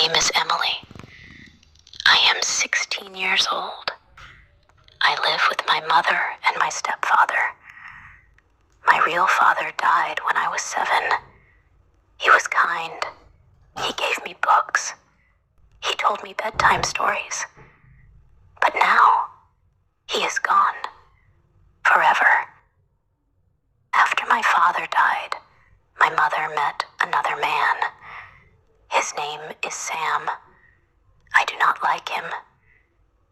name is Emily. I am 16 years old. I live with my mother and my stepfather. My real father died when I was 7. He was kind. He gave me books. He told me bedtime stories. But now, he is gone. Forever. After my father died, my mother met another man. His name is Sam. I do not like him.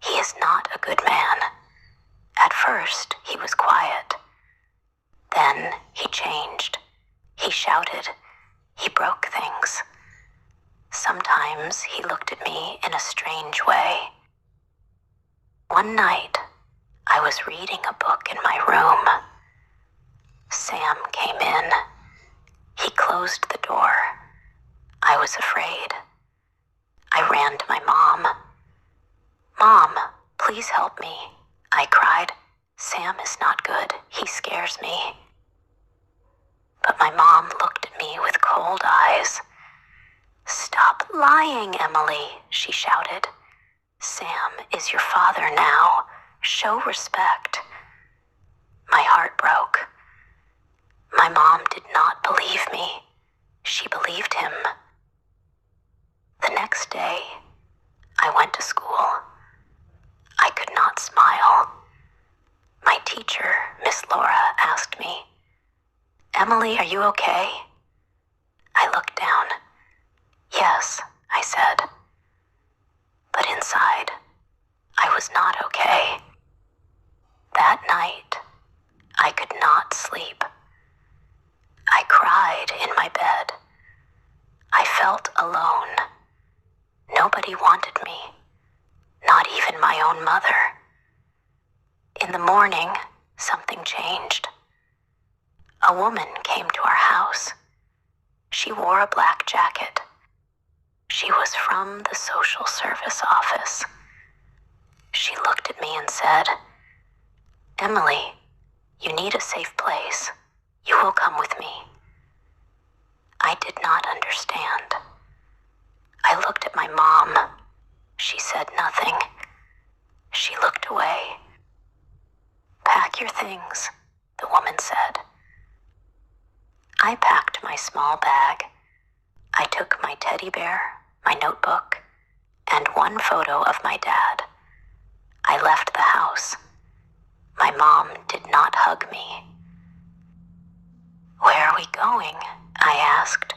He is not a good man. At first, he was quiet. Then he changed. He shouted. He broke things. Sometimes he looked at me in a strange way. One night, I was reading a book in my room. Sam came in. He closed the door. I was afraid. I ran to my mom. "Mom, please help me," I cried. "Sam is not good. He scares me." But my mom looked at me with cold eyes. "Stop lying, Emily," she shouted. "Sam is your father now. Show respect." My heart broke. My mom did not believe me. She believed him. The next day, I went to school. I could not smile. My teacher, Miss Laura, asked me, "Emily, are you okay?" I looked down. "Yes," I said. But inside, I was not okay. That night, I could not sleep. I cried in my bed. I felt alone. Nobody wanted me, not even my own mother. In the morning, something changed. A woman came to our house. She wore a black jacket. She was from the social service office. She looked at me and said, "Emily, you need a safe place. You will come with me." I did not understand. I looked at my mom. She said nothing. She looked away. "Pack your things," the woman said. I packed my small bag. I took my teddy bear, my notebook, and one photo of my dad. I left the house. My mom did not hug me. "Where are we going?" I asked.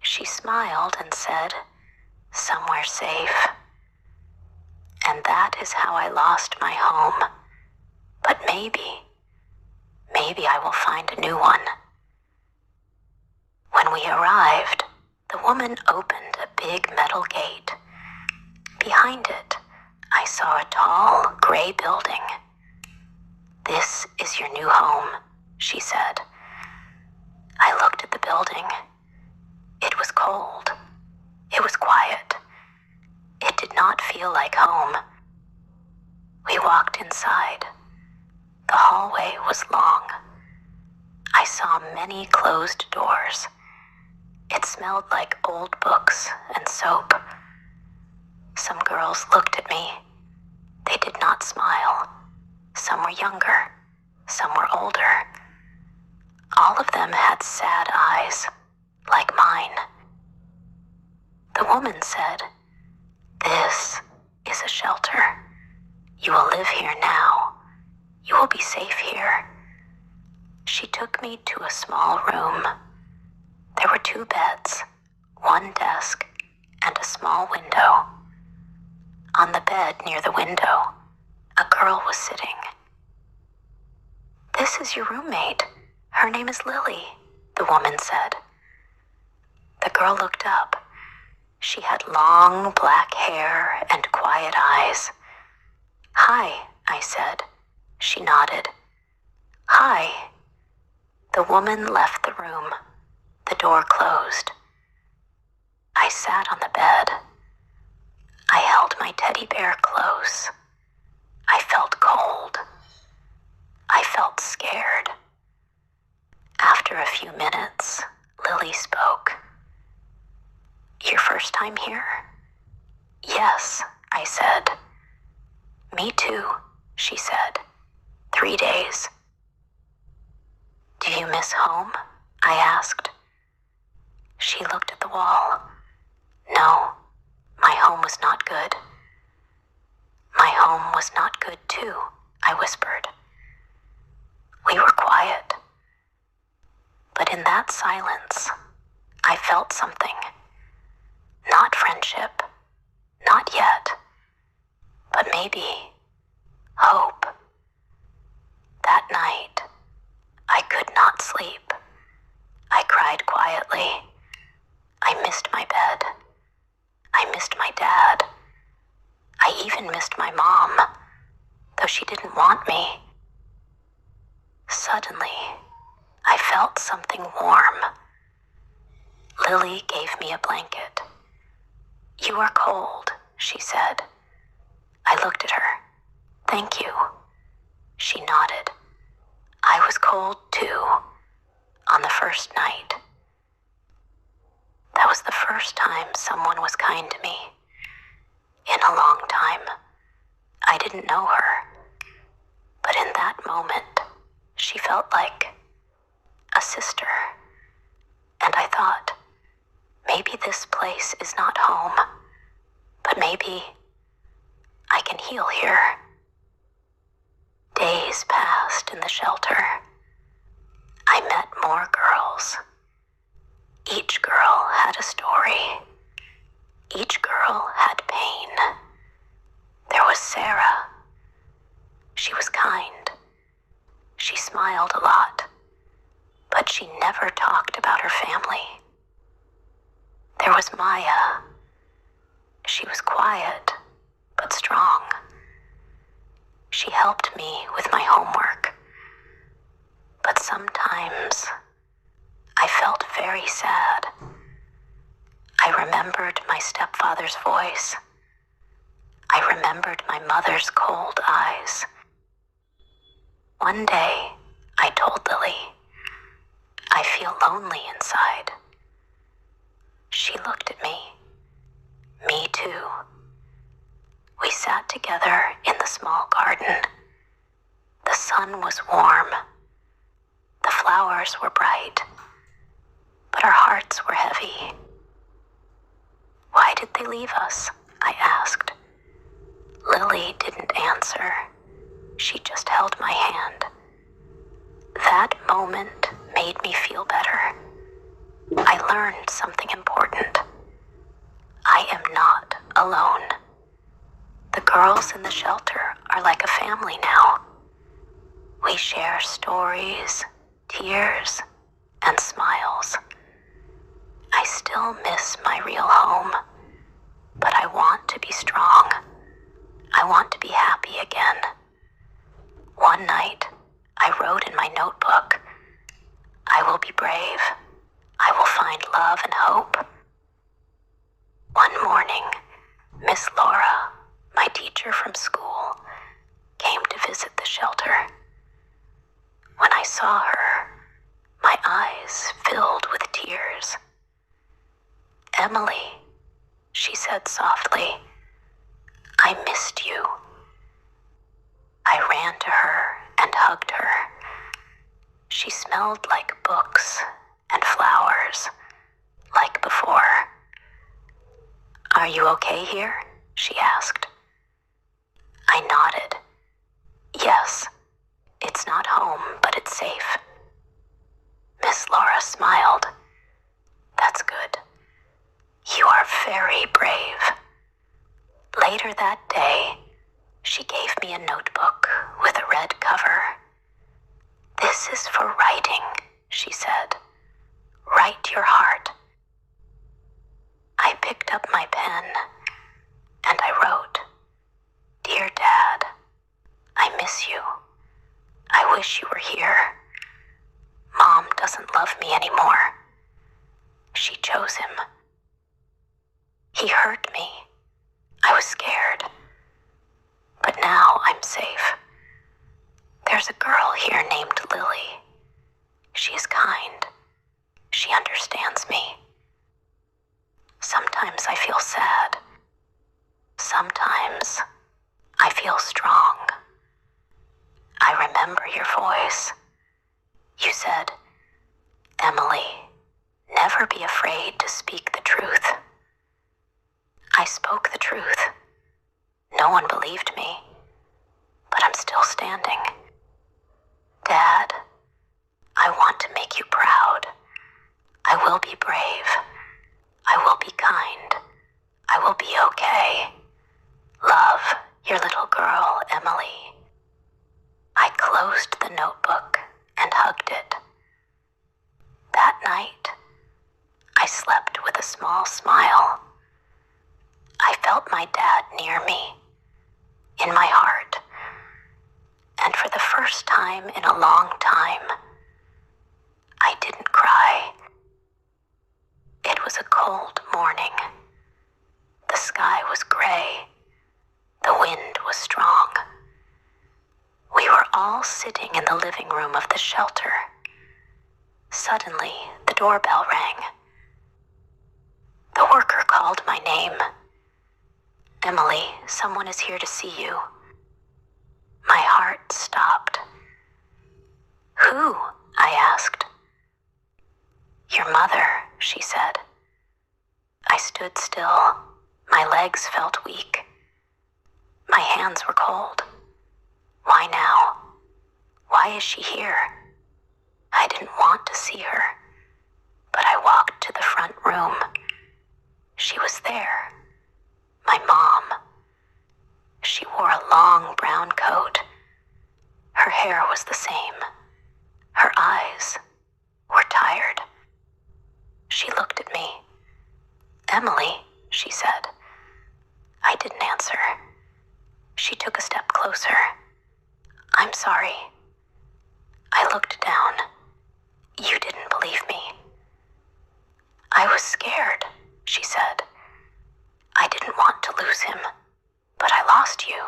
She smiled and said, "Somewhere safe." And that is how I lost my home. But maybe I will find a new one. When we arrived, the woman opened a big metal gate. Behind it, I saw a tall, gray building. "This is your new home," she said. I looked at the building. It was cold. It was quiet. It did not feel like home. We walked inside. The hallway was long. I saw many closed doors. It smelled like old books and soap. Some girls looked at me. They did not smile. Some were younger. Some were older. All of them had sad eyes, like mine. The woman said, "This is a shelter. You will live here now. You will be safe here." She took me to a small room. There were 2 beds, 1 desk, and a small window. On the bed near the window, a girl was sitting. "This is your roommate. Her name is Lily," the woman said. The girl looked up. She had long black hair and quiet eyes. "Hi," I said. She nodded. "Hi." The woman left the room. The door closed. I sat on the bed. I held my teddy bear close. I felt cold. I felt scared. After a few minutes, Lily spoke. "Your first time here? Yes, I said. Me too, she said. 3 days. Do you miss home? I asked. She looked at the wall. No, my home was not good. My home was not good too, I whispered. We were quiet. But in that silence, I felt something. Not friendship, not yet, but maybe hope. That night, I could not sleep. I cried quietly. I missed my bed. I missed my dad. I even missed my mom, though she didn't want me. Suddenly, I felt something warm. Lily gave me a blanket. You are cold, she said. I looked at her. Thank you. She nodded. I was cold too, on the first night. That was the first time someone was kind to me. In a long time. I didn't know her. But in that moment, she felt like a sister. And I thought, maybe this place is not home, but maybe I can heal here. Days passed in the shelter. I met more girls. Each girl had a story. Each girl had pain. There was Sarah. She was kind. She smiled a lot, but she never talked about her family. There was Maya. She was quiet, but strong. She helped me with my homework. But sometimes I felt very sad. I remembered my stepfather's voice. I remembered my mother's cold eyes. One day, I told Lily, I feel lonely inside. She looked at me. Me too. We sat together in the small garden. The sun was warm. The flowers were bright. But our hearts were heavy. Why did they leave us? I asked. Lily didn't answer. She just held my hand. That moment made me feel better. I learned something important. I am not alone. The girls in the shelter are like a family now. We share stories, tears, and smiles. I still miss my real home, but I want to be strong. I want to be happy again. One night, I wrote in my notebook, I will be brave. I will find love and hope. One morning, Miss Laura, my teacher from school, came to visit the shelter. When I saw her, my eyes filled with tears. Emily, she said softly, I missed you. I ran to her and hugged her. She smelled like books and flowers, like before. Are you okay here? She asked. I nodded. Yes, it's not home, but it's safe. Miss Laura smiled. That's good. You are very brave. Later that day, she gave me a notebook with a red cover. This is for writing, she said. Write your heart. I picked up my pen and I wrote, Dear Dad, I miss you. I wish you were here. Mom doesn't love me anymore. She chose him. He hurt me. I was scared. But now I'm safe. There's a girl here named Lily. She is kind. She understands me. Sometimes Sometimes I feel sad. Sometimes I feel strong. I remember your voice. You said, "Emily, never be afraid to speak the truth." I spoke the truth. No one believed me, but I'm still standing. Dad, I want to make you proud. I will be brave. I will be kind. I will be okay. Love, your little girl, Emily. I closed the notebook and hugged it. That night, I slept with a small smile. I felt my dad near me, in my heart. And for the first time in a long time, I didn't cry. It was a cold morning. The sky was gray. The wind was strong. We were all sitting in the living room of the shelter. Suddenly, the doorbell rang. The worker called my name. "Emily, someone is here to see you." My heart stopped. "Who?" I asked. "Your mother," she said. I stood still. My legs felt weak. My hands were cold. Why now? Why is she here? I didn't want to see her, but I walked to the front room. She was there. My mom. She wore a long brown coat. Her hair was the same. Her eyes were tired. She looked at me. "Emily," she said. I didn't answer. She took a step closer. "I'm sorry." I looked down. "You didn't believe me." "I was scared," she said. "I didn't want to lose him, but I lost you."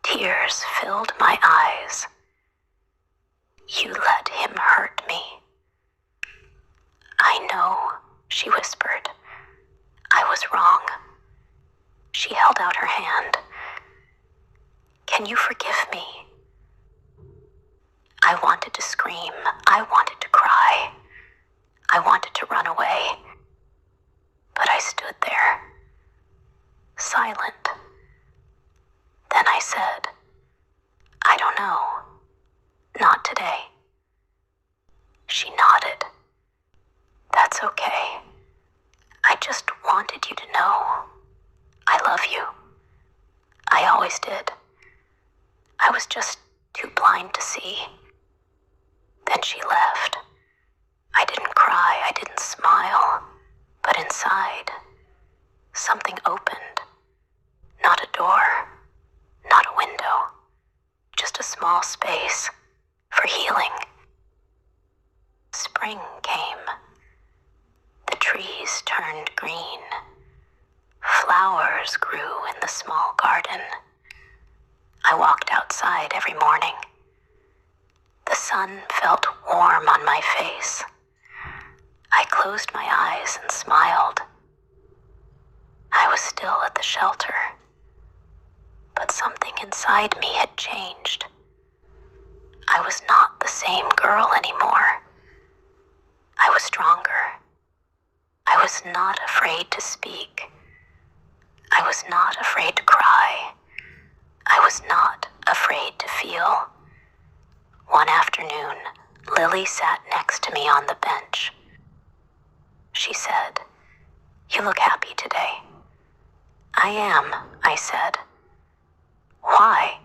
Tears filled my eyes. "You let him hurt me." "I know," she whispered. "I was wrong." She held out her hand. "Can you forgive me?" I wanted to scream. I wanted to cry. I wanted to run away. But I stood there, silent. Then I said, "I don't know. Not today." She nodded. "That's okay. I just wanted you to know. I love you. I always did. I was just too blind to see." Then she left. I didn't cry, I didn't smile, but inside, something opened. Not a door, not a window, just a small space for healing. Spring came. The trees turned green. Flowers grew in the small garden. I walked outside every morning. The sun felt warm on my face. I closed my eyes and smiled. I was still at the shelter, but something inside me had changed. I was not the same girl anymore. I was stronger. I was not afraid to speak. I was not afraid to cry. I was not afraid to feel. One afternoon, Lily sat next to me on the bench. She said, "You look happy today." "I am," I said. "Why?"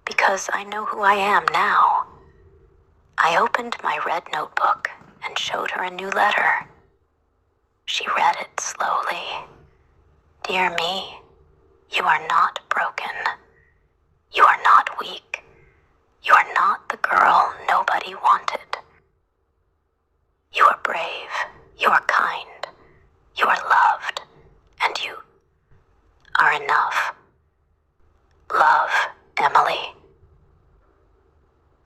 "Because I know who I am now." I opened my red notebook and showed her a new letter. She read it slowly. "Dear me, you are not broken. You are not weak. You are not the girl nobody wanted. You are brave. You are kind. You are loved. And you are enough. Love, Emily."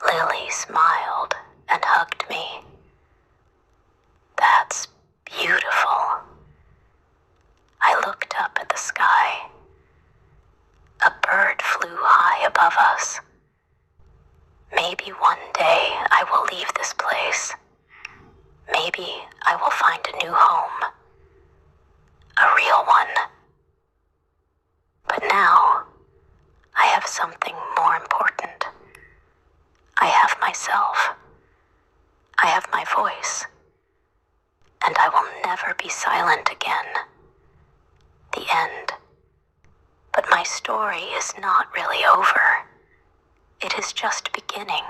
Lily smiled and hugged me. "That's beautiful." will leave this place. Maybe I will find a new home. A real one. But now, I have something more important. I have myself. I have my voice. And I will never be silent again. The end. But my story is not really over. It is just beginning.